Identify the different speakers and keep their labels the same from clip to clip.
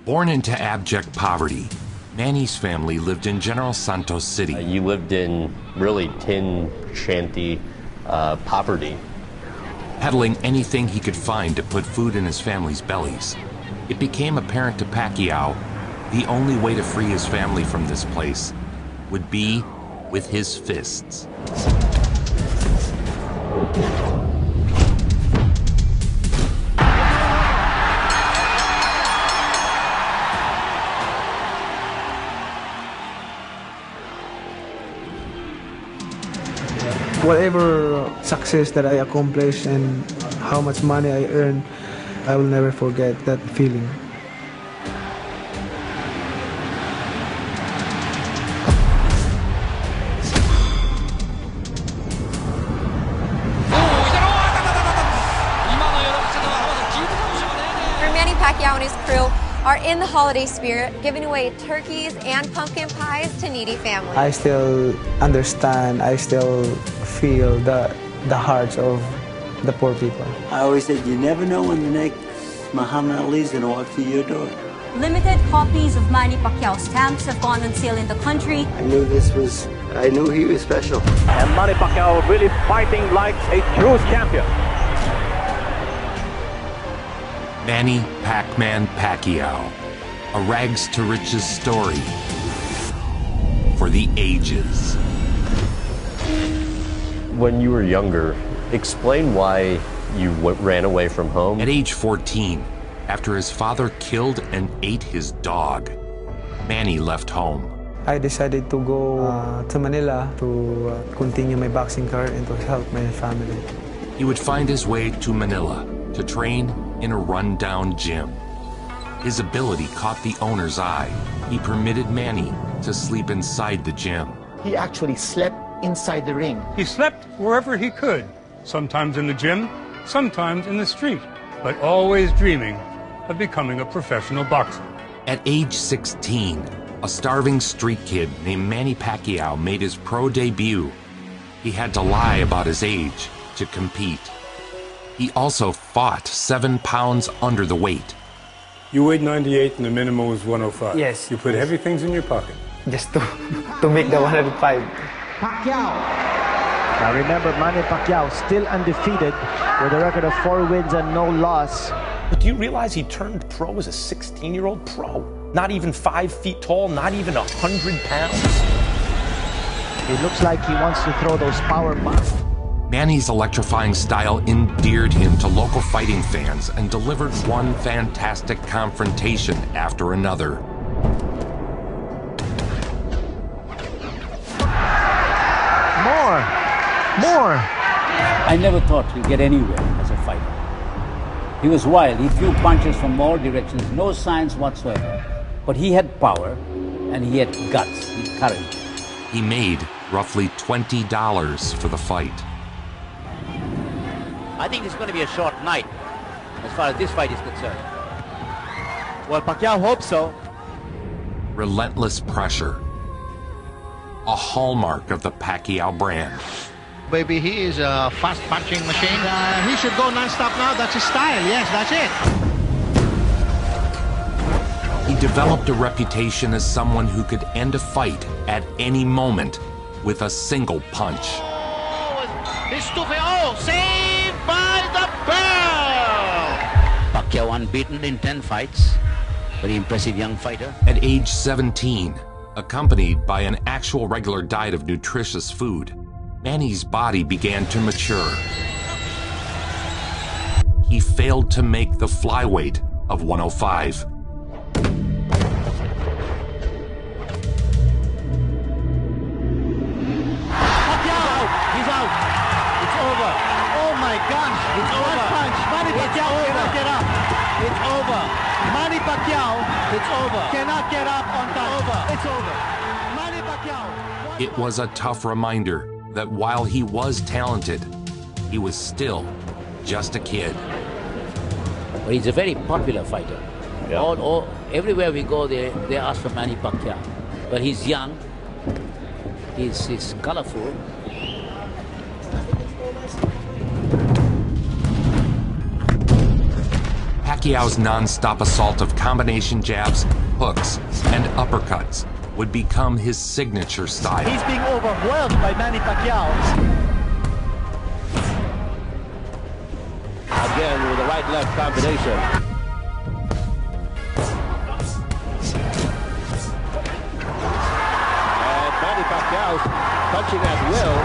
Speaker 1: Born into abject poverty, Manny's family lived in General Santos City.
Speaker 2: You lived in really tin shanty poverty.
Speaker 1: Peddling anything he could find to put food in his family's bellies. It became apparent to Pacquiao the only way to free his family from this place would be with his fists.
Speaker 3: Whatever success that I accomplish and how much money I earn, I will never forget that feeling.
Speaker 4: Manny Pacquiao and his crew are in the holiday spirit, giving away turkeys and pumpkin pies to needy families.
Speaker 3: I still understand, I still feel the hearts of the poor people.
Speaker 5: I always said, you never know when the next Muhammad Ali is going to walk through your door.
Speaker 6: Limited copies of Manny Pacquiao stamps have gone on sale in the country.
Speaker 5: I knew he was special.
Speaker 7: And Manny Pacquiao really fighting like a true champion.
Speaker 1: Manny Pac-Man Pacquiao, a rags to riches story for the ages.
Speaker 2: When you were younger, explain why you ran away from home.
Speaker 1: At age 14, after his father killed and ate his dog, Manny left home.
Speaker 3: I decided to go to Manila to continue my boxing career and to help my family.
Speaker 1: He would find his way to Manila to train in a run-down gym. His ability caught the owner's eye. He permitted Manny to sleep inside the gym.
Speaker 8: He actually slept inside the ring.
Speaker 9: He slept wherever he could, sometimes in the gym, sometimes in the street, but always dreaming of becoming a professional boxer.
Speaker 1: At age 16, a starving street kid named Manny Pacquiao made his pro debut. He had to lie about his age to compete. He also fought 7 pounds under the weight.
Speaker 9: You weighed 98 and the minimum was 105.
Speaker 3: Yes.
Speaker 9: You put heavy things in your pocket.
Speaker 3: Just to make the 105.
Speaker 8: Pacquiao.
Speaker 7: Now remember, Manny Pacquiao still undefeated with a record of 4 wins and no loss.
Speaker 10: But do you realize he turned pro as a 16-year-old pro? Not even 5 feet tall, not even 100 pounds.
Speaker 7: It looks like he wants to throw those power bombs.
Speaker 1: Manny's electrifying style endeared him to local fighting fans and delivered one fantastic confrontation after another.
Speaker 7: More!
Speaker 11: I never thought he'd get anywhere as a fighter. He was wild. He threw punches from all directions, no science whatsoever. But he had power, and he had guts, he had courage.
Speaker 1: He made roughly $20 for the fight.
Speaker 12: I think it's going to be a short night as far as this fight is concerned.
Speaker 13: Well, Pacquiao hopes so.
Speaker 1: Relentless pressure. A hallmark of the Pacquiao brand.
Speaker 8: Baby, he is a fast punching machine. He should go non-stop now. That's his style. Yes, that's it.
Speaker 1: He developed a reputation as someone who could end a fight at any moment with a single punch.
Speaker 12: Saved by the bell! Pacquiao unbeaten in 10 fights. Very impressive young fighter.
Speaker 1: At age 17, accompanied by an actual regular diet of nutritious food, Manny's body began to mature. He failed to make the flyweight of 105.
Speaker 12: He's out. It's over. Oh my gosh. It's over. Punch. Manny Pacquiao cannot get up. It's over. Manny Pacquiao. It's over. Cannot get up on time. It's over. Manny Pacquiao.
Speaker 1: It was a tough reminder that while he was talented, he was still just a kid.
Speaker 11: But he's a very popular fighter. Yeah. Everywhere we go, they ask for Manny Pacquiao. But he's young. He's colorful.
Speaker 1: Pacquiao's non-stop assault of combination jabs, hooks, and uppercuts would become his signature style.
Speaker 13: He's being overwhelmed by Manny Pacquiao.
Speaker 12: Again with a right-left combination. And Manny Pacquiao punching at will.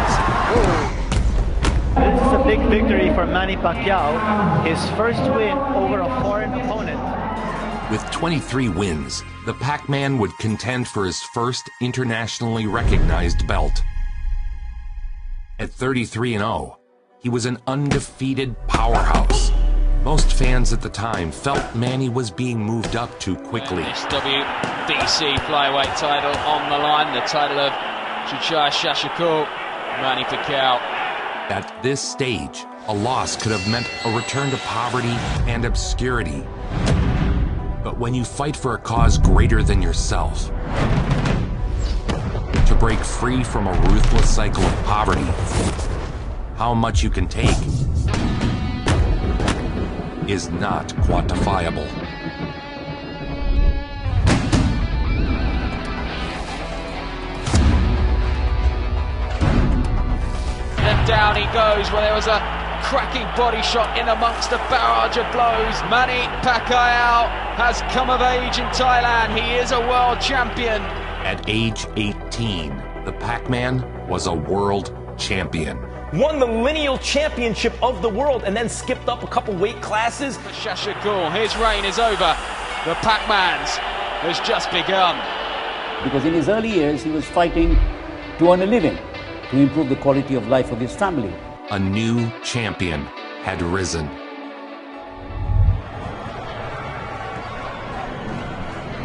Speaker 7: This is a big victory for Manny Pacquiao, his first win over a foreign opponent.
Speaker 1: With 23 wins, the Pac-Man would contend for his first internationally recognized belt. At 33-0, he was an undefeated powerhouse. Most fans at the time felt Manny was being moved up too quickly.
Speaker 14: This WBC flyweight title on the line, the title of ṬúMǎn Shashiko, Manny Pacquiao.
Speaker 1: At this stage, a loss could have meant a return to poverty and obscurity. But when you fight for a cause greater than yourself, to break free from a ruthless cycle of poverty, how much you can take is not quantifiable.
Speaker 14: And down he goes, where there was a cracking body shot in amongst a barrage of blows. Manny Pacquiao has come of age in Thailand. He is a world champion.
Speaker 1: At age 18, the Pac-Man was a world champion.
Speaker 10: Won the lineal championship of the world and then skipped up a couple weight classes.
Speaker 14: Shashiko, his reign is over. The Pac-Man's has just begun.
Speaker 11: Because in his early years, he was fighting to earn a living, to improve the quality of life of his family.
Speaker 1: A new champion had risen.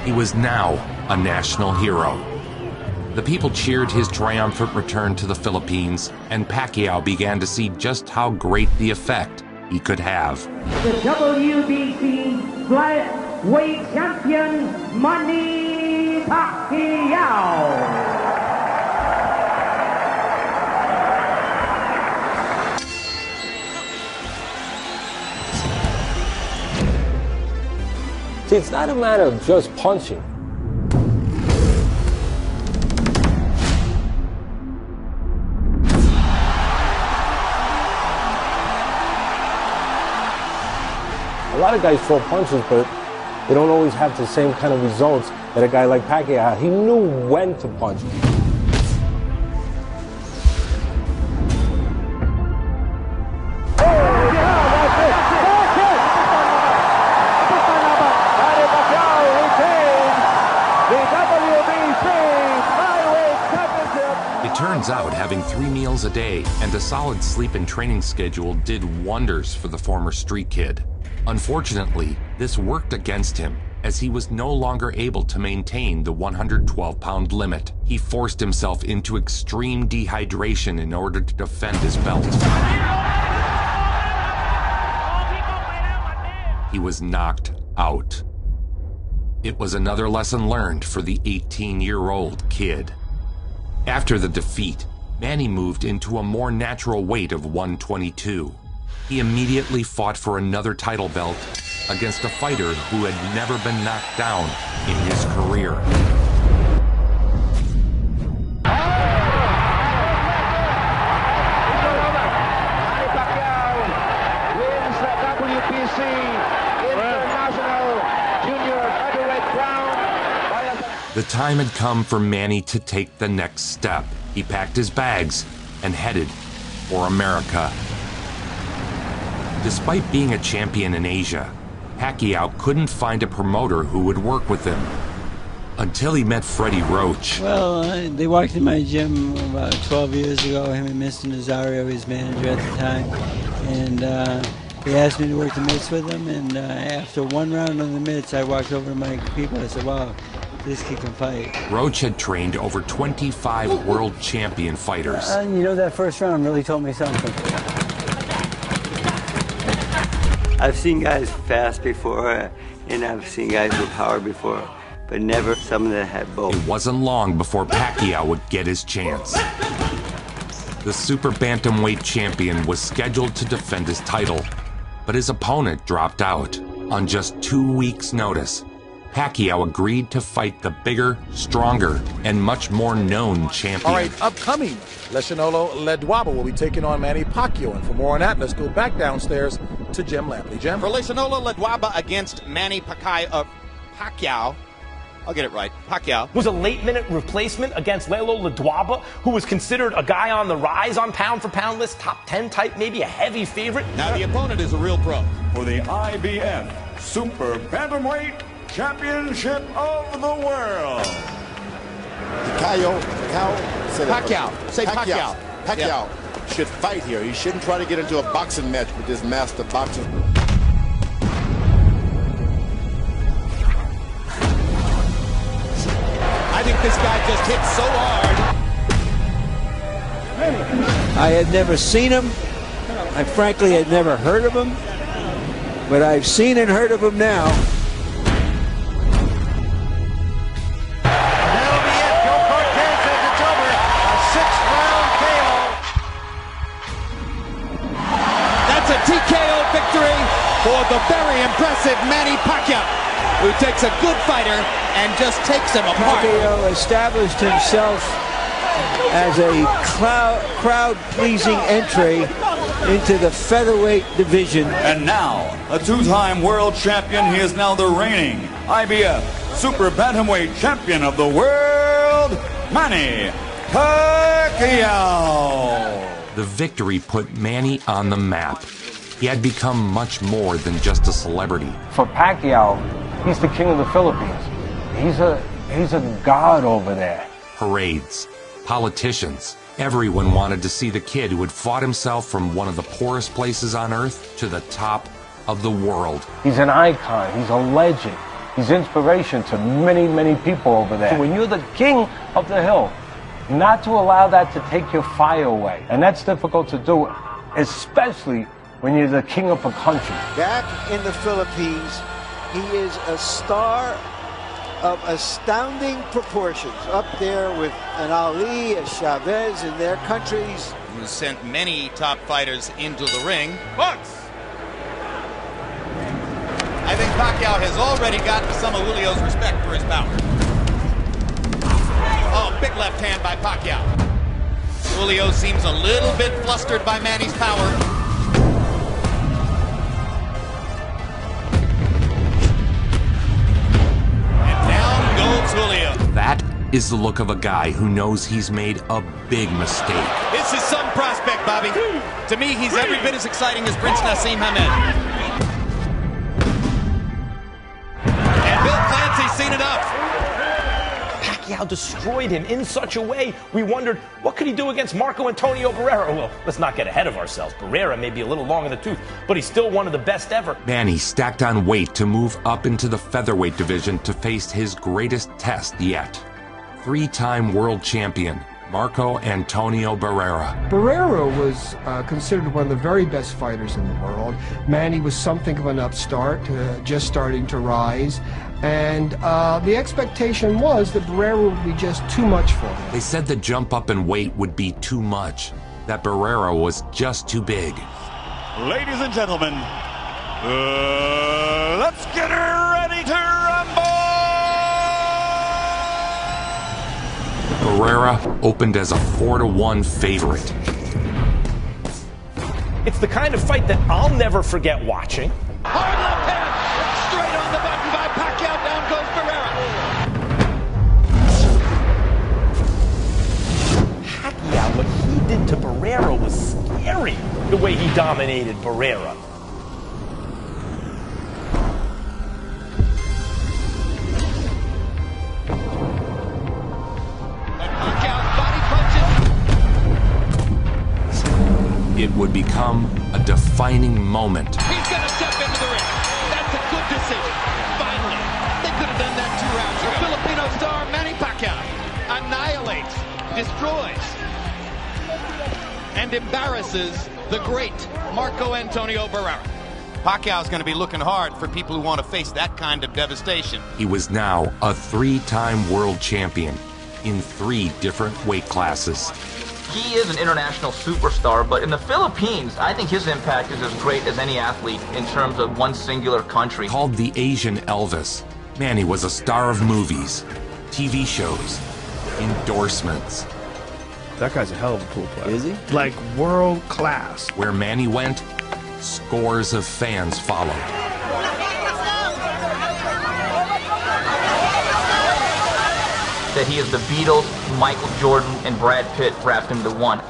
Speaker 1: He was now a national hero. The people cheered his triumphant return to the Philippines, and Pacquiao began to see just how great the effect he could have.
Speaker 15: The WBC flyweight champion, Manny Pacquiao.
Speaker 16: See, it's not a matter of just punching. A lot of guys throw punches, but they don't always have the same kind of results that a guy like Pacquiao had. He knew when to punch.
Speaker 1: Turns out having 3 meals a day and a solid sleep and training schedule did wonders for the former street kid. Unfortunately, this worked against him, as he was no longer able to maintain the 112-pound limit. He forced himself into extreme dehydration in order to defend his belt. He was knocked out. It was another lesson learned for the 18-year-old kid. After the defeat, Manny moved into a more natural weight of 122. He immediately fought for another title belt against a fighter who had never been knocked down in his career.
Speaker 12: Manny Pacquiao wins the WBC International Junior Heavyweight crown.
Speaker 1: The time had come for Manny to take the next step. He packed his bags and headed for America. Despite being a champion in Asia, Pacquiao couldn't find a promoter who would work with him. Until he met Freddie Roach.
Speaker 17: Well, they walked in my gym about 12 years ago, him and Mr. Nazario, his manager at the time. And he asked me to work the mitts with him, and after one round on the mitts, I walked over to my people. I said, wow, this kid can fight.
Speaker 1: Roach had trained over 25 world champion fighters.
Speaker 17: You know, that first round really told me something.
Speaker 18: I've seen guys fast before, and I've seen guys with power before, but never someone that had both.
Speaker 1: It wasn't long before Pacquiao would get his chance. The super bantamweight champion was scheduled to defend his title, but his opponent dropped out. On just 2 weeks' notice, Pacquiao agreed to fight the bigger, stronger, and much more known champion.
Speaker 19: All right, upcoming, ṭúMǎn will be taking on Manny Pacquiao. And for more on that, let's go back downstairs to Jim Lampley. Jim?
Speaker 20: For ṭúMǎn against Manny Pacquiao. I'll get it right. Pacquiao
Speaker 10: was a late-minute replacement against ṭúMǎn, who was considered a guy on the rise on pound-for-pound list, top 10 type, maybe a heavy favorite.
Speaker 20: Now the opponent is a real pro.
Speaker 21: For the IBF Super Bantamweight Championship of the World.
Speaker 20: Pacquiao. Say Pacquiao.
Speaker 22: Pacquiao should fight here. He shouldn't try to get into a boxing match with this master boxer.
Speaker 20: I think this guy just hit so hard.
Speaker 23: I had never seen him. I frankly had never heard of him. But I've seen and heard of him now.
Speaker 12: That'll be it. Joe Cortez says it's over. A 6th-round KO.
Speaker 20: That's a TKO victory for the very impressive Manny Pacquiao, who takes a good fighter and just takes him apart.
Speaker 23: Pacquiao established himself as a crowd-pleasing entry into the featherweight division.
Speaker 21: And now, a two-time world champion, he is now the reigning IBF Super Bantamweight Champion of the world, Manny Pacquiao.
Speaker 1: The victory put Manny on the map. He had become much more than just a celebrity.
Speaker 16: For Pacquiao, he's the king of the Philippines. He's a god over there.
Speaker 1: Parades, politicians, everyone wanted to see the kid who had fought himself from one of the poorest places on earth to the top of the world.
Speaker 16: He's an icon. He's a legend. He's inspiration to many, many people over there. So when you're the king of the hill, not to allow that to take your fire away. And that's difficult to do, especially when you're the king of a country.
Speaker 24: Back in the Philippines, he is a star of astounding proportions, up there with an Ali, a Chavez in their countries.
Speaker 20: Who sent many top fighters into the ring. Box! I think Pacquiao has already gotten some of Julio's respect for his power. Oh, big left hand by Pacquiao. Julio seems a little bit flustered by Manny's power. Julio.
Speaker 1: That is the look of a guy who knows he's made a big mistake.
Speaker 20: This is some prospect, Bobby. To me, he's every bit as exciting as Prince Nassim Hamed. And Bill Clancy's seen enough.
Speaker 10: Pacquiao destroyed him in such a way, we wondered, what could he do against Marco Antonio Barrera? Well, let's not get ahead of ourselves. Barrera may be a little long in the tooth, but he's still one of the best ever.
Speaker 1: Manny stacked on weight to move up into the featherweight division to face his greatest test yet. 3-time world champion, Marco Antonio Barrera.
Speaker 25: Barrera was considered one of the very best fighters in the world. Manny was something of an upstart, just starting to rise. And the expectation was that Barrera would be just too much for him.
Speaker 1: They said the jump up in weight would be too much, that Barrera was just too big.
Speaker 21: Ladies and gentlemen, let's get ready to rumble!
Speaker 1: Barrera opened as a 4-1 favorite.
Speaker 10: It's the kind of fight that I'll never forget watching.
Speaker 20: Hard left hand, straight on the button by Pacquiao. Down goes Barrera.
Speaker 10: Pacquiao, what he did to Barrera was scary, the way he dominated Barrera.
Speaker 1: It would become a defining moment.
Speaker 20: He's going to step into the ring. That's a good decision. Finally, they could have done that 2 rounds ago. The Filipino star Manny Pacquiao annihilates, destroys, and embarrasses the great Marco Antonio Barrera. Pacquiao's going to be looking hard for people who want to face that kind of devastation.
Speaker 1: He was now a 3-time world champion in 3 different weight classes.
Speaker 2: he is an international superstar, but in the Philippines, I think his impact is as great as any athlete in terms of one singular country.
Speaker 1: Called the Asian Elvis, Manny was a star of movies, TV shows, endorsements.
Speaker 4: That guy's a hell of a pool player.
Speaker 5: Is he?
Speaker 4: Like world class.
Speaker 1: Where Manny went, scores of fans followed.
Speaker 2: That he is the Beatles, Michael Jordan, and Brad Pitt wrapped into one.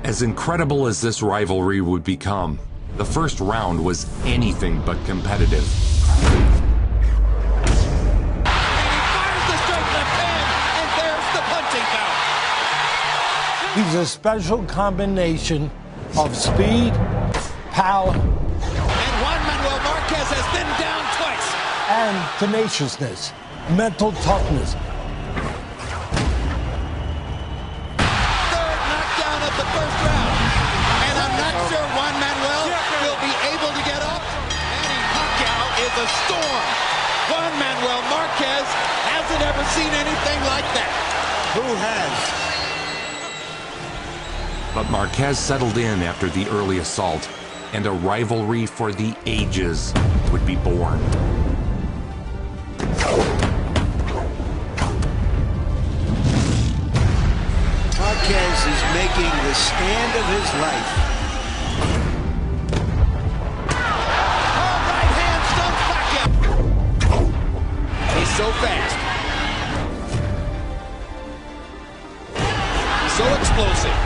Speaker 1: As incredible as this rivalry would become, the first round was anything but competitive.
Speaker 6: He's a special combination of speed, power,
Speaker 20: and Juan Manuel Marquez has been down twice.
Speaker 6: And tenaciousness, mental toughness.
Speaker 20: Third knockdown of the first round. And I'm not sure Juan Manuel will be able to get up. Manny Pacquiao is a storm. Juan Manuel Marquez hasn't ever seen anything like that.
Speaker 6: Who has?
Speaker 1: But Marquez settled in after the early assault, and a rivalry for the ages would be born.
Speaker 24: Marquez is making the stand of his life.
Speaker 20: Right hand stumps Pacquiao. He's so fast. So explosive.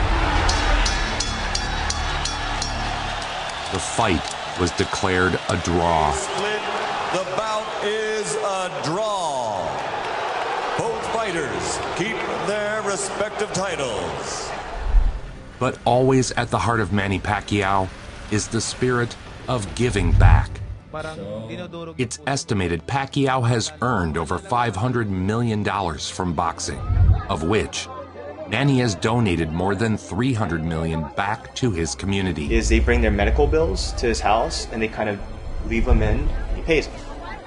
Speaker 1: The fight was declared a draw.
Speaker 21: Split. The bout is a draw. Both fighters keep their respective titles.
Speaker 1: But always at the heart of Manny Pacquiao is the spirit of giving back. It's estimated Pacquiao has earned over $500 million from boxing, of which Manny has donated more than $300 million back to his community.
Speaker 9: They bring their medical bills to his house and they kind of leave them in. He pays them.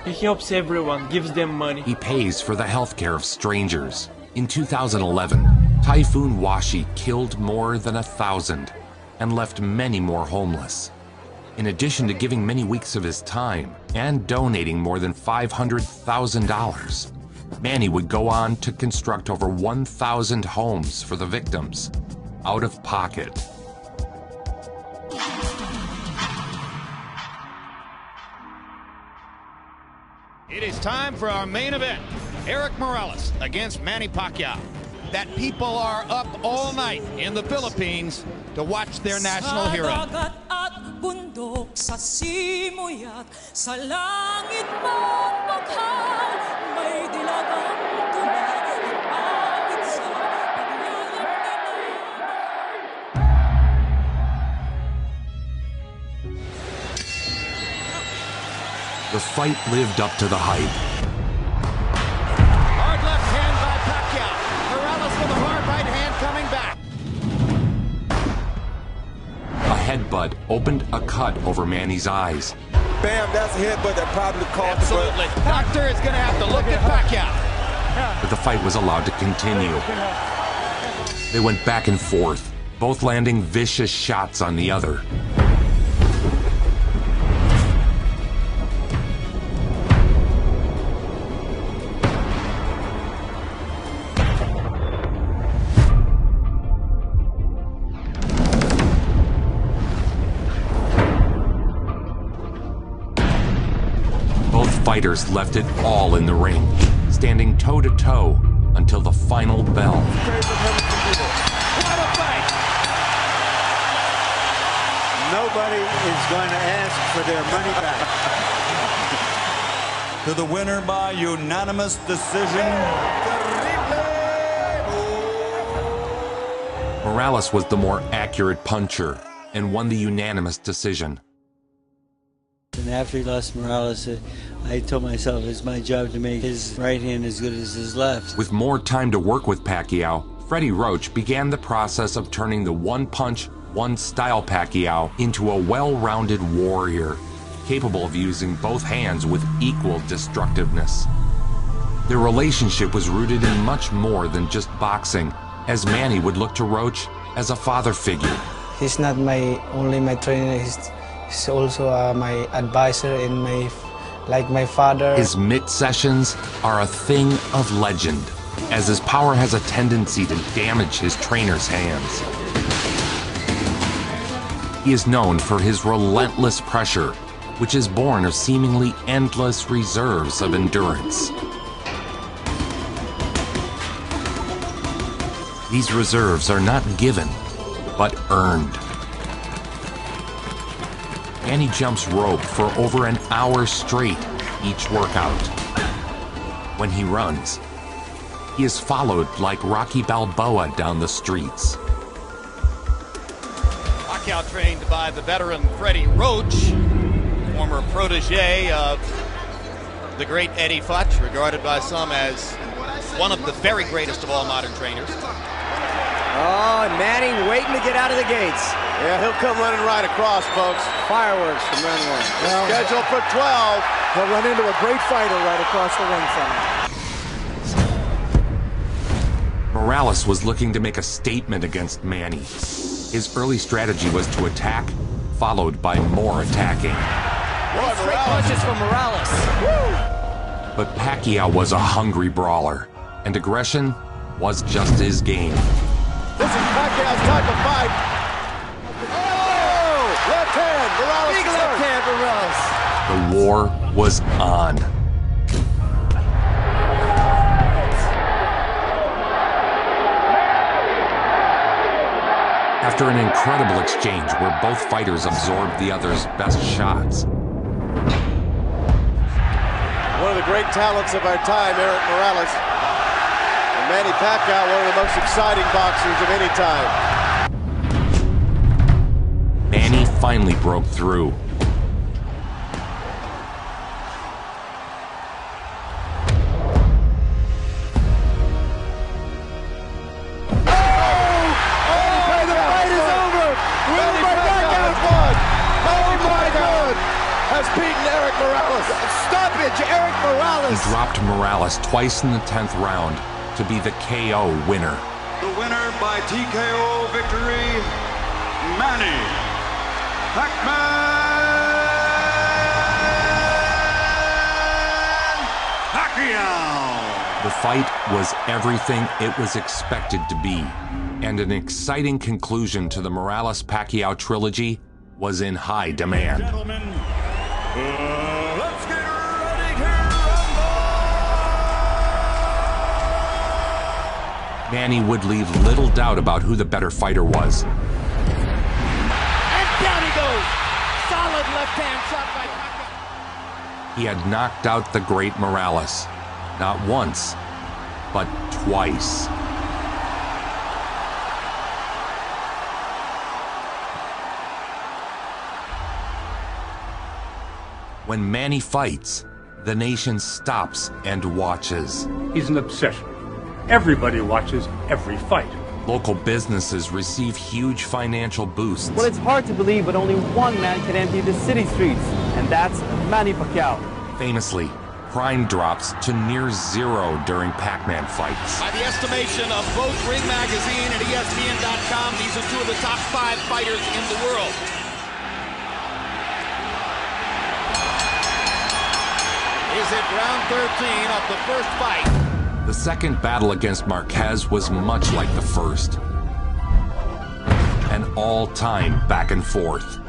Speaker 26: He helps everyone, gives them money.
Speaker 1: He pays for the health care of strangers. In 2011, Typhoon Washi killed more than 1,000 and left many more homeless. In addition to giving many weeks of his time and donating more than $500,000, Manny would go on to construct over 1,000 homes for the victims, out of pocket.
Speaker 20: It is time for our main event. Eric Morales against Manny Pacquiao. That people are up all night in the Philippines to watch their national hero.
Speaker 1: The fight lived up to the hype.
Speaker 20: Hard left hand by Pacquiao. Morales with a hard right hand coming back.
Speaker 1: A headbutt opened a cut over Manny's eyes.
Speaker 27: Bam, that's a headbutt that probably caused
Speaker 20: Absolutely. The doctor is going to have to look at Pacquiao.
Speaker 1: But the fight was allowed to continue. They went back and forth, both landing vicious shots on the other. Fighters left it all in the ring, standing toe-to-toe until the final bell.
Speaker 20: What a fight!
Speaker 24: Nobody is going to ask for their money back.
Speaker 21: To the winner by unanimous decision.
Speaker 1: Morales was the more accurate puncher and won the unanimous decision.
Speaker 17: And after he lost Morales, I told myself it's my job to make his right hand as good as his left.
Speaker 1: With more time to work with Pacquiao, Freddie Roach began the process of turning the one-punch, one-style Pacquiao into a well-rounded warrior, capable of using both hands with equal destructiveness. Their relationship was rooted in much more than just boxing as Manny would look to Roach as a father figure.
Speaker 3: He's not only my trainer, he's also my advisor and like my father.
Speaker 1: His mitt sessions are a thing of legend, as his power has a tendency to damage his trainer's hands. He is known for his relentless pressure, which is born of seemingly endless reserves of endurance. These reserves are not given, but earned. Manny jumps rope for over an hour straight each workout. When he runs, he is followed like Rocky Balboa down the streets.
Speaker 5: Pacquiao trained by the veteran Freddie Roach, former protege of the great Eddie Futch, regarded by some as one of the very greatest of all modern trainers.
Speaker 7: Oh, and Manny waiting to get out of the gates.
Speaker 22: Yeah, he'll come running right across, folks.
Speaker 7: Fireworks from round one.
Speaker 22: Well, scheduled for 12.
Speaker 25: He'll run into a great fighter right across the ring from him.
Speaker 1: Morales was looking to make a statement against Manny. His early strategy was to attack, followed by more attacking.
Speaker 7: Straight punches from Morales. Woo!
Speaker 1: But Pacquiao was a hungry brawler, and aggression was just his game.
Speaker 22: This is Pacquiao's type of fight. Oh! Left hand, Morales.
Speaker 7: Big left hand, Morales.
Speaker 1: The war was on. After an incredible exchange where both fighters absorbed the other's best shots.
Speaker 22: One of the great talents of our time, Erik Morales. And Manny Pacquiao, one of the most exciting boxers of any time.
Speaker 1: Manny finally broke through.
Speaker 22: Has beaten Erik Morales.
Speaker 7: Stoppage, Erik Morales.
Speaker 1: He dropped Morales twice in the 10th round to be the KO winner.
Speaker 21: The winner by TKO victory, Manny Pacquiao.
Speaker 1: The fight was everything it was expected to be, and an exciting conclusion to the Morales-Pacquiao trilogy was in high demand.
Speaker 21: Gentlemen, let's get ready to rumble!
Speaker 1: Manny would leave little doubt about who the better fighter was.
Speaker 7: And down he goes. Solid left hand shot by Pacquiao.
Speaker 1: He had knocked out the great Morales, not once, but twice. When Manny fights, the nation stops and watches.
Speaker 8: He's an obsession. Everybody watches every fight.
Speaker 1: Local businesses receive huge financial boosts.
Speaker 11: Well, it's hard to believe, but only one man can empty the city streets, and that's Manny Pacquiao.
Speaker 1: Famously, crime drops to near zero during Pac-Man fights.
Speaker 5: By the estimation of both Ring Magazine and ESPN.com, these are two of the top 5 fighters in the world. Is it round 13 of the first fight?
Speaker 1: The second battle against Marquez was much like the first. An all-time back and forth.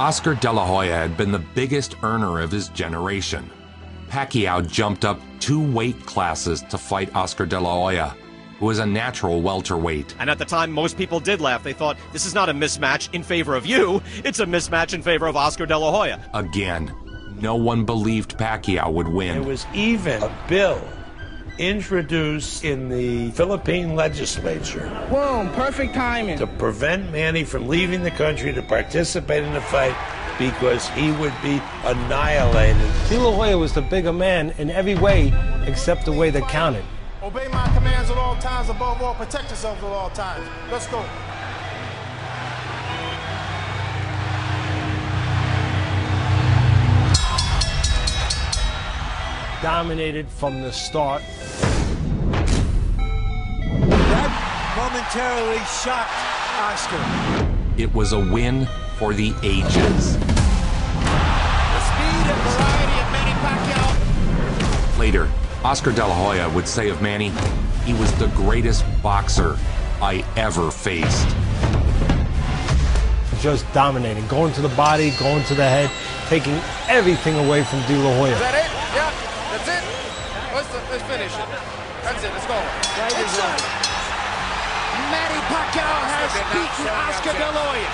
Speaker 1: Oscar De La Hoya had been the biggest earner of his generation. Pacquiao jumped up 2 weight classes to fight Oscar De La Hoya, who was a natural welterweight.
Speaker 12: And at the time, most people did laugh. They thought, this is not a mismatch in favor of you, it's a mismatch in favor of Oscar De La Hoya.
Speaker 1: Again, no one believed Pacquiao would win.
Speaker 6: There was even a bill introduced in the Philippine legislature.
Speaker 7: Boom, perfect timing.
Speaker 6: To prevent Manny from leaving the country to participate in the fight because he would be annihilated.
Speaker 16: De La Hoya was the bigger man in every way except the way that counted.
Speaker 7: Obey my commands at all times, above all, protect yourselves at all times. Let's go.
Speaker 16: Dominated from the start.
Speaker 24: That momentarily shocked Oscar.
Speaker 1: It was a win for the ages.
Speaker 20: The speed and variety of Manny Pacquiao.
Speaker 1: Later, Oscar De La Hoya would say of Manny, he was the greatest boxer I ever faced.
Speaker 16: Just dominating, going to the body, going to the head, taking everything away from De La Hoya.
Speaker 7: Is that it? Yeah, that's it. Let's finish it. That's it, let's go.
Speaker 20: It's Manny Pacquiao has beaten Oscar De La Hoya.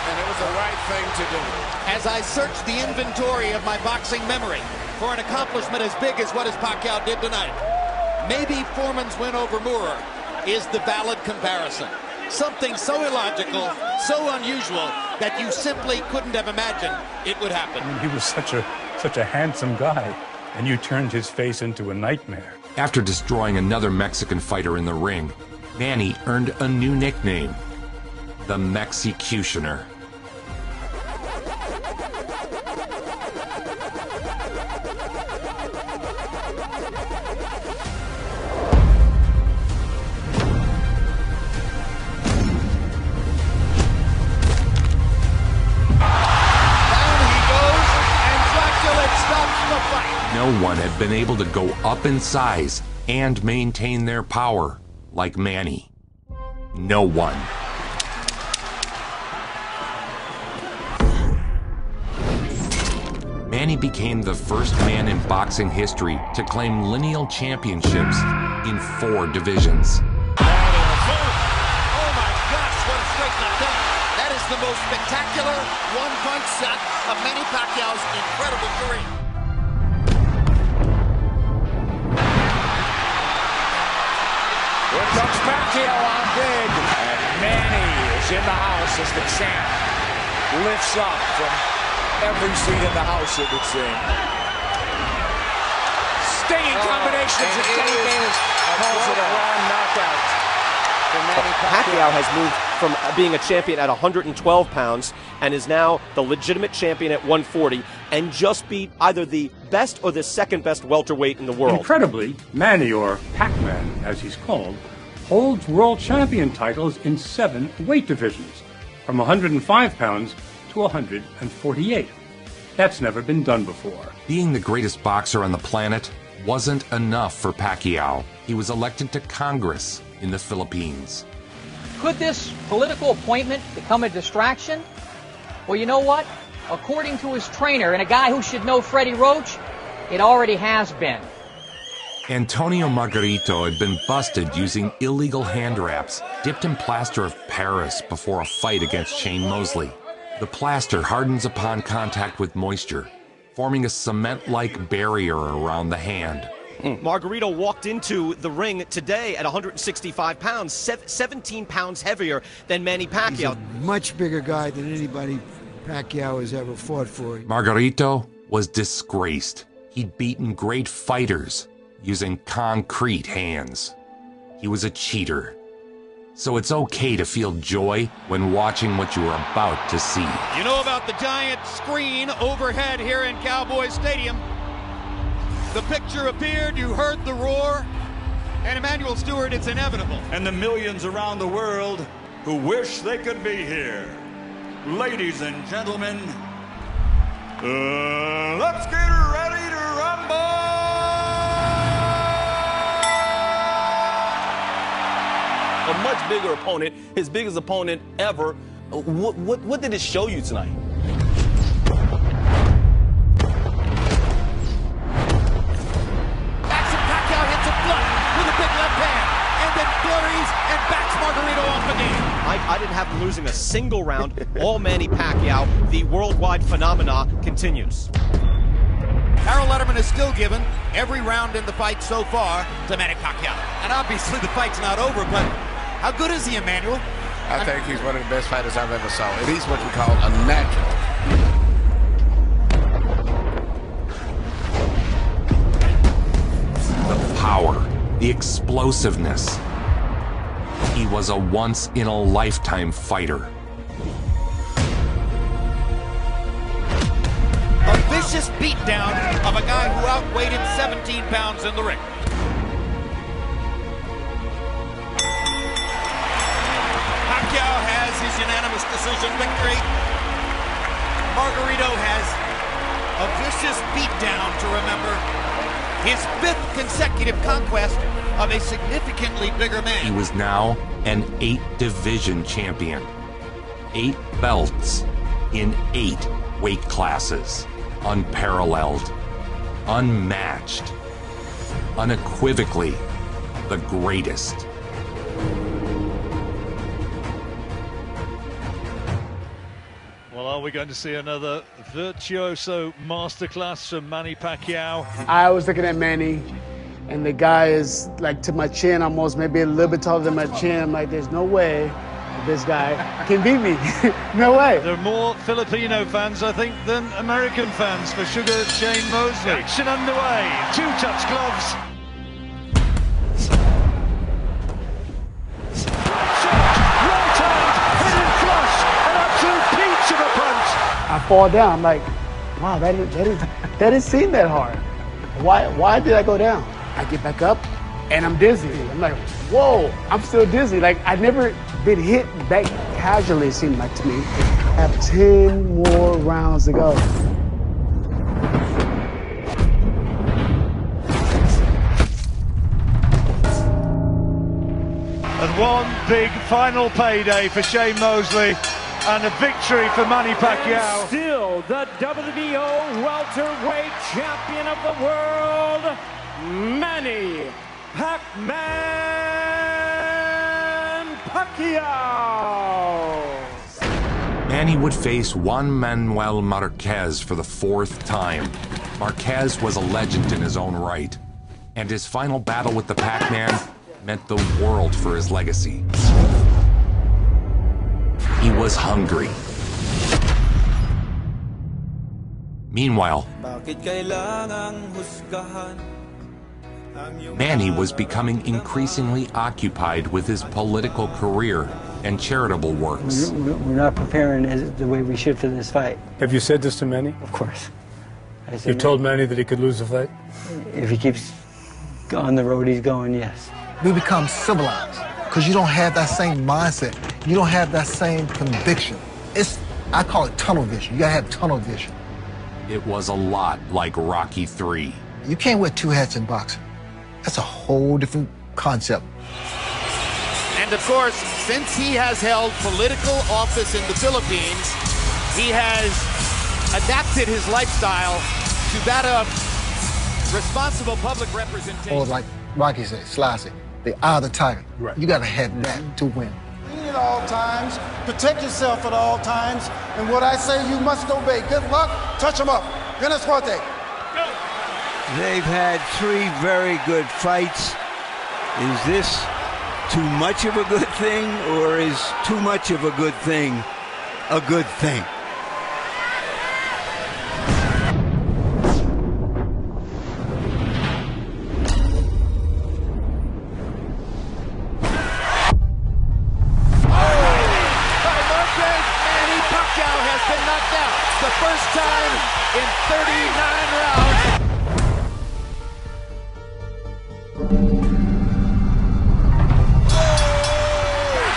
Speaker 7: And it was the right thing to do.
Speaker 20: As I search the inventory of my boxing memory for an accomplishment as big as what Pacquiao did tonight, maybe Foreman's win over Moorer is the valid comparison. Something so illogical, so unusual, that you simply couldn't have imagined it would happen.
Speaker 8: I mean, he was such a handsome guy, and you turned his face into a nightmare.
Speaker 1: After destroying another Mexican fighter in the ring, Manny earned a new nickname, the Mexicutioner. No one had been able to go up in size and maintain their power like Manny. No one. Manny became the first man in boxing history to claim lineal championships in 4 divisions.
Speaker 20: Oh my gosh, what a straight knockdown. That is the most spectacular one-punch shot of Manny Pacquiao's incredible career.
Speaker 7: Here comes Pacquiao on big. And Manny is in the house as the champ lifts up from every seat in the house, it would seem. Stinging combinations of Kenny Davis calls it a round knockout.
Speaker 13: Pacquiao has moved from being a champion at 112 pounds and is now the legitimate champion at 140 and just beat either the best or the second best welterweight in the world.
Speaker 8: Incredibly, Manny, or Pac-Man as he's called, holds world champion titles in 7 weight divisions, from 105 pounds to 148. That's never been done before.
Speaker 1: Being the greatest boxer on the planet wasn't enough for Pacquiao. He was elected to Congress in the Philippines.
Speaker 14: Could this political appointment become a distraction? Well, you know what? According to his trainer and a guy who should know Freddie Roach, it already has been.
Speaker 1: Antonio Margarito had been busted using illegal hand wraps dipped in plaster of Paris before a fight against Shane Mosley. The plaster hardens upon contact with moisture, forming a cement-like barrier around the hand.
Speaker 12: Margarito walked into the ring today at 165 pounds, 17 pounds heavier than Manny Pacquiao.
Speaker 24: He's a much bigger guy than anybody Pacquiao has ever fought for.
Speaker 1: Margarito was disgraced. He'd beaten great fighters using concrete hands. He was a cheater. So it's okay to feel joy when watching what you are about to see.
Speaker 20: You know about the giant screen overhead here in Cowboys Stadium. The picture appeared, you heard the roar, and Emmanuel Stewart, it's inevitable.
Speaker 21: And the millions around the world who wish they could be here. Ladies and gentlemen, let's get ready to rumble!
Speaker 10: A much bigger opponent, his biggest opponent ever. What did it show you tonight?
Speaker 5: Margarito off the game.
Speaker 10: I didn't have him losing a single round. All Manny Pacquiao. The worldwide phenomena continues.
Speaker 5: Harold Letterman is still given every round in the fight so far to Manny Pacquiao. And obviously the fight's not over, but how good is he, Emmanuel?
Speaker 2: I think he's one of the best fighters I've ever saw. And he's what we call a natural.
Speaker 1: The power, the explosiveness. He was a once-in-a-lifetime fighter.
Speaker 5: A vicious beatdown of a guy who outweighed him 17 pounds in the ring. Pacquiao has his unanimous decision victory. Margarito has a vicious beatdown to remember. His 5th consecutive conquest of a significantly bigger man.
Speaker 1: He was now an 8-division champion. 8 belts in 8 weight classes. Unparalleled, unmatched, unequivocally the greatest.
Speaker 4: Well, are we going to see another virtuoso masterclass from Manny Pacquiao?
Speaker 9: I was looking at Manny, and the guy is like to my chin almost, maybe a little bit taller than my chin. I'm like, there's no way this guy can beat me. No way.
Speaker 4: There are more Filipino fans, I think, than American fans for Sugar Shane Mosley. Action underway. 2-touch gloves. Right hand, hidden flush, an absolute peach of a punch.
Speaker 9: I fall down. I'm like, wow, that didn't seem that hard. Why did I go down? I get back up, and I'm dizzy. I'm like, whoa, I'm still dizzy. Like, I've never been hit that casually, it seemed like to me. I have 10 more rounds to go.
Speaker 4: And one big final payday for Shane Mosley and a victory for Manny Pacquiao.
Speaker 15: And still the WBO welterweight champion of the world, Manny Pacquiao.
Speaker 1: Manny would face Juan Manuel Marquez for the 4th time. Marquez was a legend in his own right, and his final battle with the Pac-Man meant the world for his legacy. He was hungry. Meanwhile, Manny was becoming increasingly occupied with his political career and charitable works.
Speaker 17: We're not preparing the way we should for this fight.
Speaker 8: Have you said this to Manny?
Speaker 17: Of course.
Speaker 8: You told Manny that he could lose the fight?
Speaker 17: If he keeps on the road he's going, yes.
Speaker 18: We become civilized because you don't have that same mindset. You don't have that same conviction. I call it tunnel vision. You gotta have tunnel vision.
Speaker 1: It was a lot like Rocky III.
Speaker 18: You can't wear 2 hats in boxing. That's a whole different concept.
Speaker 5: And of course, since he has held political office in the Philippines, he has adapted his lifestyle to that of responsible public representation.
Speaker 18: Or like Rocky said, slice it. The eye of the tiger. Right. You gotta have that to win.
Speaker 19: Clean at all times, protect yourself at all times, and what I say you must obey. Good luck, touch them up. Buena suerte.
Speaker 23: They've had 3 very good fights. Is this too much of a good thing, or is too much of a good thing a good thing?
Speaker 5: The first time in 39 rounds.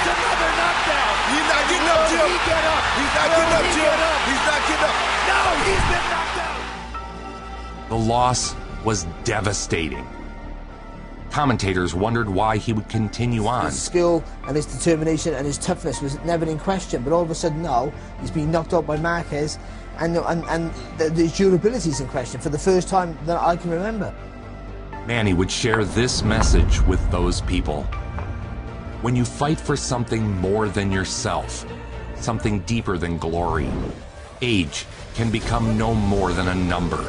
Speaker 5: That's another knockdown.
Speaker 27: He's not getting up, Jim.
Speaker 5: He get up.
Speaker 27: He's not getting up, Jim. He's not getting up.
Speaker 5: No, he's been knocked out.
Speaker 1: The loss was devastating. Commentators wondered why he would continue on.
Speaker 28: His skill and his determination and his toughness was never in question, but all of a sudden now he's been knocked out by Marquez, and the durability is in question for the first time that I can remember.
Speaker 1: Manny would share this message with those people. When you fight for something more than yourself, something deeper than glory, age can become no more than a number.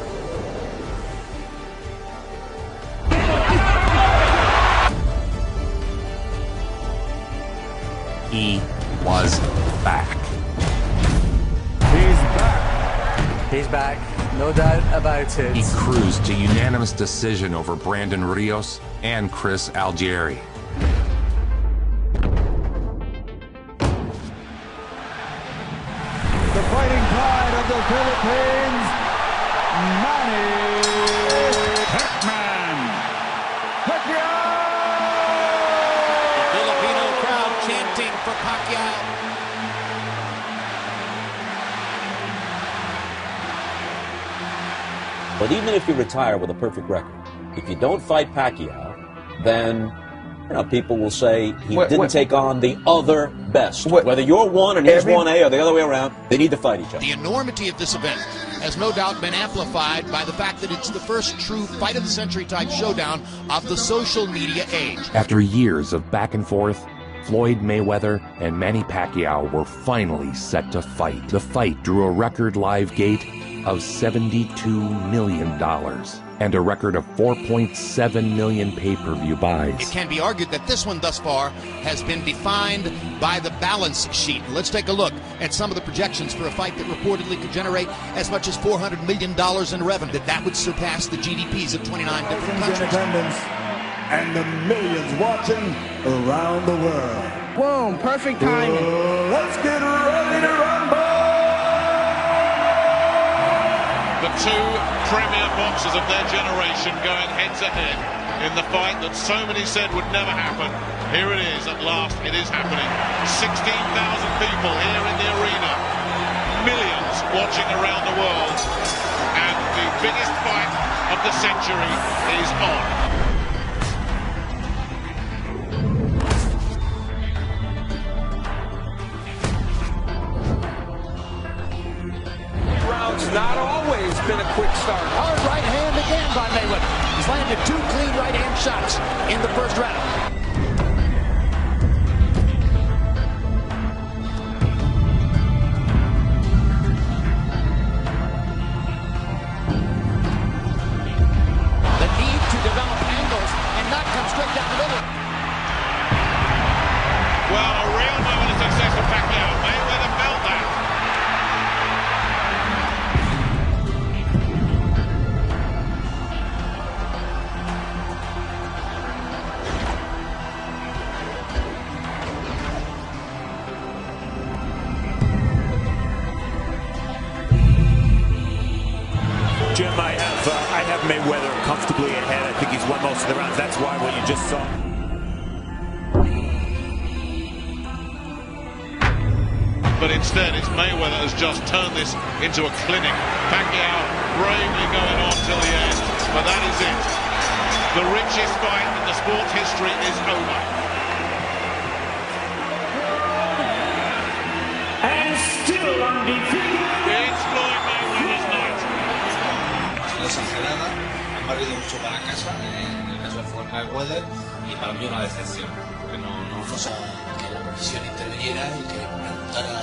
Speaker 1: He was back.
Speaker 3: He's back. He's back. No doubt about it.
Speaker 1: He cruised to unanimous decision over Brandon Rios and Chris Algieri.
Speaker 3: The fighting pride of the Philippines, Manny
Speaker 4: ṭúMǎn.
Speaker 3: Pacquiao!
Speaker 5: The Filipino crowd chanting for Pacquiao.
Speaker 6: But even if you retire with a perfect record, if you don't fight Pacquiao, then people will say he didn't take on the other best. Whether you're 1 and he's 1A or the other way around, they need to fight each other.
Speaker 20: The enormity of this event has no doubt been amplified by the fact that it's the first true fight of the century type showdown of the social media age.
Speaker 1: After years of back and forth, Floyd Mayweather and Manny Pacquiao were finally set to fight. The fight drew a record live gate of $72 million and a record of 4.7 million pay-per-view buys.
Speaker 20: It can be argued that this one thus far has been defined by the balance sheet. Let's take a look at some of the projections for a fight that reportedly could generate as much as $400 million in revenue. That would surpass the GDPs of 29 different countries.
Speaker 3: And the millions watching around the world.
Speaker 28: Boom, perfect timing.
Speaker 3: Let's get ready to rumble!
Speaker 7: The two premier boxers of their generation going head-to-head in the fight that so many said would never happen. Here it is, at last, it is happening. 16,000 people here in the arena. Millions watching around the world. And the biggest fight of the century is on.
Speaker 15: Not always been a quick start.
Speaker 20: Hard right hand again by Mayweather. He's landed 2 clean right hand shots in the first round. The need to develop angles and not come straight down the middle.
Speaker 7: Well, a real moment of success for Pacquiao. Mayweather felt that.
Speaker 11: Jim, I have Mayweather comfortably ahead. I think he's won most of the rounds. That's why what you just saw.
Speaker 7: But instead, it's Mayweather has just turned this into a clinic. Pacquiao bravely going on till the end. But that is it. The richest fight in the sport's history is over.
Speaker 15: And still undefeated.
Speaker 7: It's Floyd Mayweather's night.
Speaker 16: Exagerada, han barrido mucho para casa, en el caso de Floyd Mayweather, y para mí una decepción, porque no que la comisión interviniera y que preguntara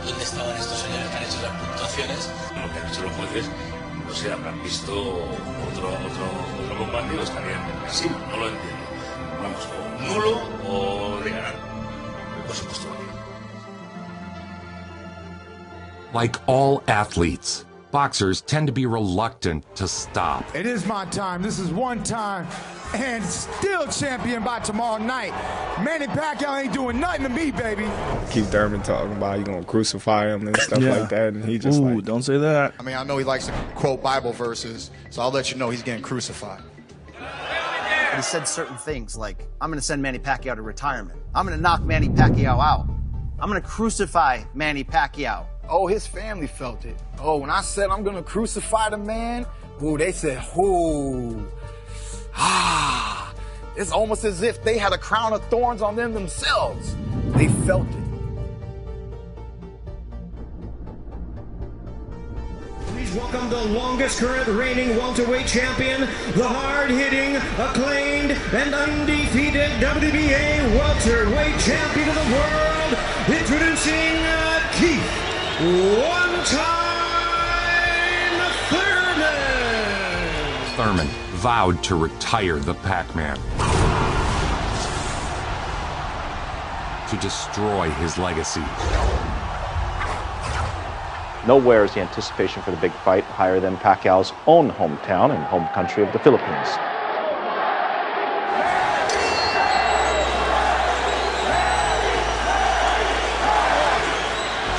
Speaker 16: dónde estaban estos señores que han hecho las puntuaciones.
Speaker 22: Lo que han hecho los jueces, no sé, habrán visto otro combate o estarían así, no lo entiendo. Vamos, o nulo o de ganar. Por supuesto.
Speaker 1: Like all athletes, boxers tend to be reluctant to stop.
Speaker 19: It is my time. This is one time. And still champion by tomorrow night. Manny Pacquiao ain't doing nothing to me, baby.
Speaker 25: Keith Thurman talking about you gonna crucify him and stuff like that, and he just
Speaker 26: don't say that.
Speaker 29: I mean, I know he likes to quote Bible verses, so I'll let you know he's getting crucified.
Speaker 30: He said certain things like, I'm going to send Manny Pacquiao to retirement. I'm going to knock Manny Pacquiao out. I'm going to crucify Manny Pacquiao.
Speaker 31: Oh, his family felt it. Oh, when I said I'm going to crucify the man, ooh, they said, ooh, it's almost as if they had a crown of thorns on them themselves. They felt it.
Speaker 15: Please welcome the longest current reigning welterweight champion, the hard-hitting, acclaimed and undefeated WBA welterweight champion of the world, introducing Keith one-time Thurman.
Speaker 1: Thurman vowed to retire the Pac-Man, to destroy his legacy.
Speaker 2: Nowhere is the anticipation for the big fight higher than Pacquiao's own hometown and home country of the Philippines.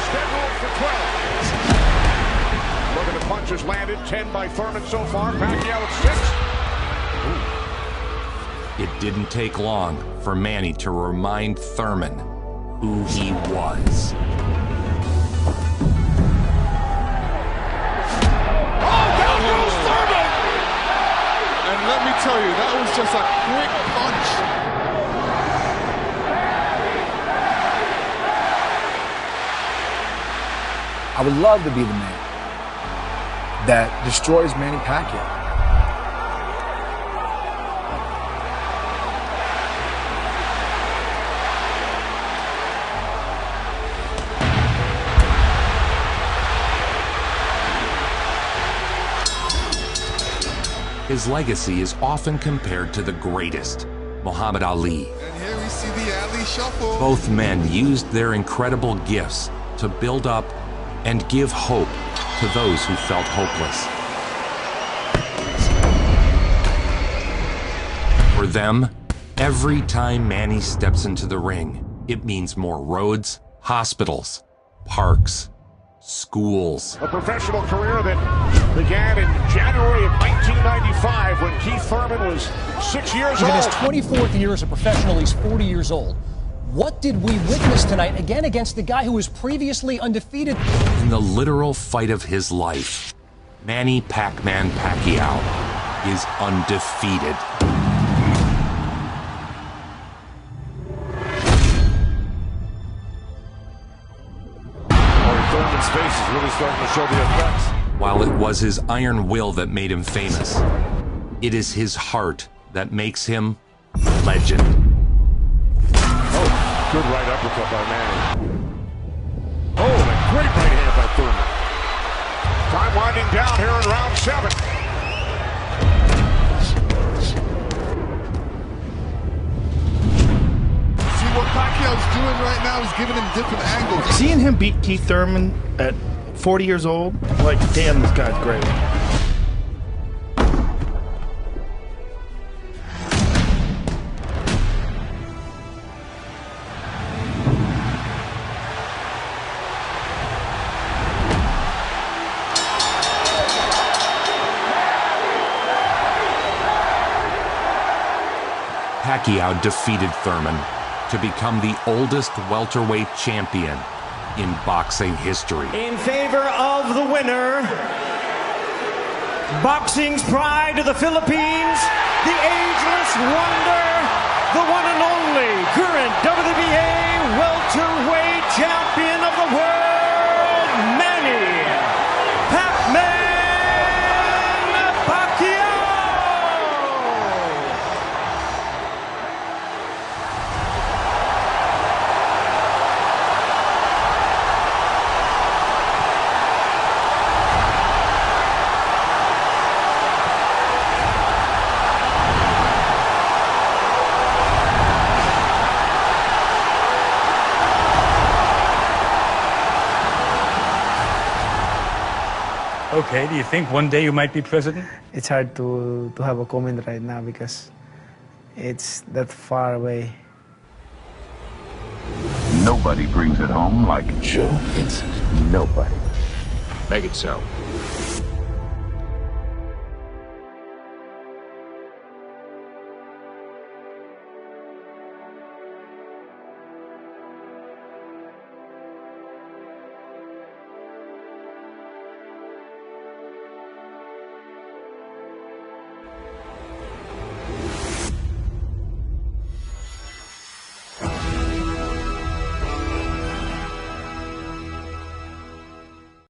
Speaker 8: Scheduled for 12. Look at the punches landed, 10 by Thurman so far, Pacquiao at
Speaker 1: 6. It didn't take long for Manny to remind Thurman who he was.
Speaker 8: Let me tell you, that was just a quick punch.
Speaker 31: I would love to be the man that destroys Manny Pacquiao.
Speaker 1: His legacy is often compared to the greatest, Muhammad Ali.
Speaker 27: And here we see the Ali shuffle.
Speaker 1: Both men used their incredible gifts to build up and give hope to those who felt hopeless. For them, every time Manny steps into the ring, it means more roads, hospitals, parks, schools.
Speaker 8: A professional career that began in January of 1995 when Keith Thurman was 6 years old.
Speaker 9: In his 24th year as a professional, he's 40 years old. What did we witness tonight, again against the guy who was previously undefeated?
Speaker 1: In the literal fight of his life, Manny Pac-Man Pacquiao is undefeated.
Speaker 8: Thurman's face is really starting to show the effects.
Speaker 1: While it was his iron will that made him famous, it is his heart that makes him legend.
Speaker 8: Oh, good right uppercut by Manny. Oh, and a great right hand by Thurman. Time winding down here in round 7.
Speaker 27: See what Pacquiao's doing right now is giving him different angles.
Speaker 10: Seeing him beat Keith Thurman at 40 years old, like, damn, this guy's great.
Speaker 1: Pacquiao defeated Thurman to become the oldest welterweight champion in boxing history.
Speaker 15: In favor of the winner, boxing's pride of the Philippines, the ageless wonder, the one and only current WBA welterweight champion of the world, Manny Pac-Man Pacquiao!
Speaker 12: Okay, do you think one day you might be president?
Speaker 13: It's hard to have a comment right now because it's that far away.
Speaker 14: Nobody brings it home like Joe. It's nobody. Make it so.